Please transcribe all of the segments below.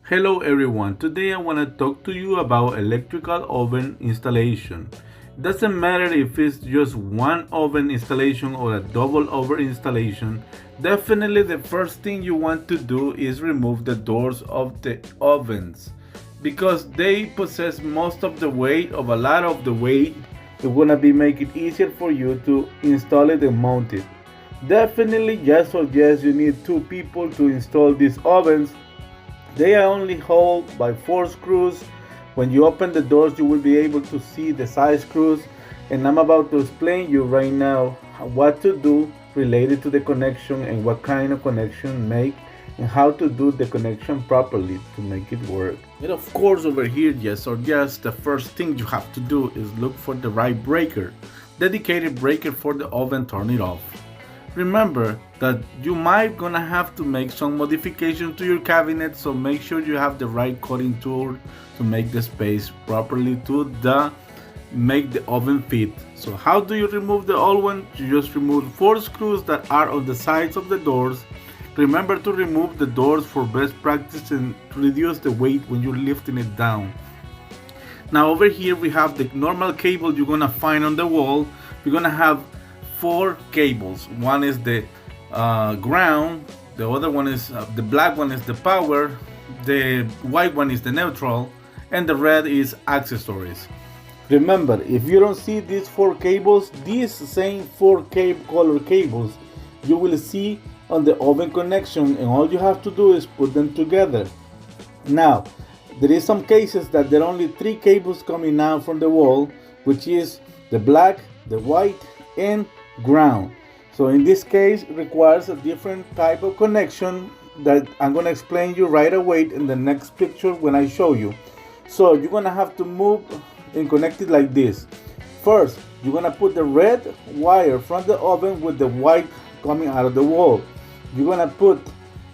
Hello everyone, today I want to talk to you about electrical oven installation. It doesn't matter if it's just one oven installation or a double oven installation, definitely the first thing you want to do is remove the doors of the ovens because they possess most of the weight of a lot of the weight. It's gonna be make it easier for you to install it and mount it. Definitely yes or yes you need two people to install these ovens. They are only held by 4 screws. When you open the doors, you will be able to see the side screws. And I'm about to explain you right now what to do related to the connection and what kind of connection make and how to do the connection properly to make it work. And of course over here, yes or yes, the first thing you have to do is look for the right breaker, dedicated breaker for the oven, turn it off. Remember that you might gonna have to make some modifications to your cabinet, so make sure you have the right cutting tool to make the space properly to make the oven fit. So how do you remove the old one? You just remove 4 screws that are on the sides of the doors. Remember to remove the doors for best practice and reduce the weight when you're lifting it down. Now over here we have the normal cable you're gonna find on the wall. We're gonna have 4 cables. One is the ground, the other one is the black one is the power, the white one is the neutral, and the red is accessories. Remember, if you don't see these 4 cables, these same 4 color cables you will see on the oven connection, and all you have to do is put them together. Now there is some cases that there are only 3 cables coming out from the wall, which is the black, the white, and ground. So in this case it requires a different type of connection that I'm going to explain you right away in the next picture when I show you. So you're going to have to move and connect it like this. First you're going to put the red wire from the oven with the white coming out of the wall. You're going to put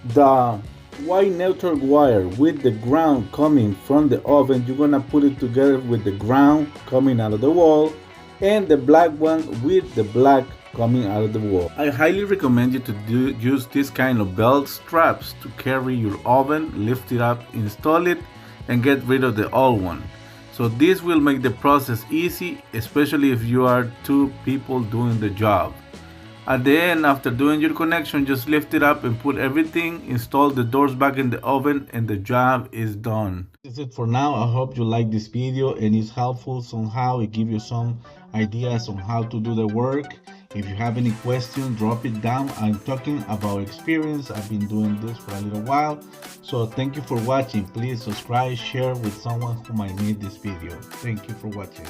the white neutral wire with the ground coming from the oven. You're going to put it together with the ground coming out of the wall and the black one with the black coming out of the wall. I highly recommend you to use this kind of belt straps to carry your oven, lift it up, install it, and get rid of the old one. So this will make the process easy, especially if you are 2 people doing the job. At the end, after doing your connection, just lift it up and put everything, install the doors back in the oven, and the job is done. That's it for now. I hope you like this video and it's helpful somehow. It gives you some ideas on how to do the work. If you have any questions, drop it down. I'm talking about experience. I've been doing this for a little while. So thank you for watching. Please subscribe, share with someone who might need this video. Thank you for watching.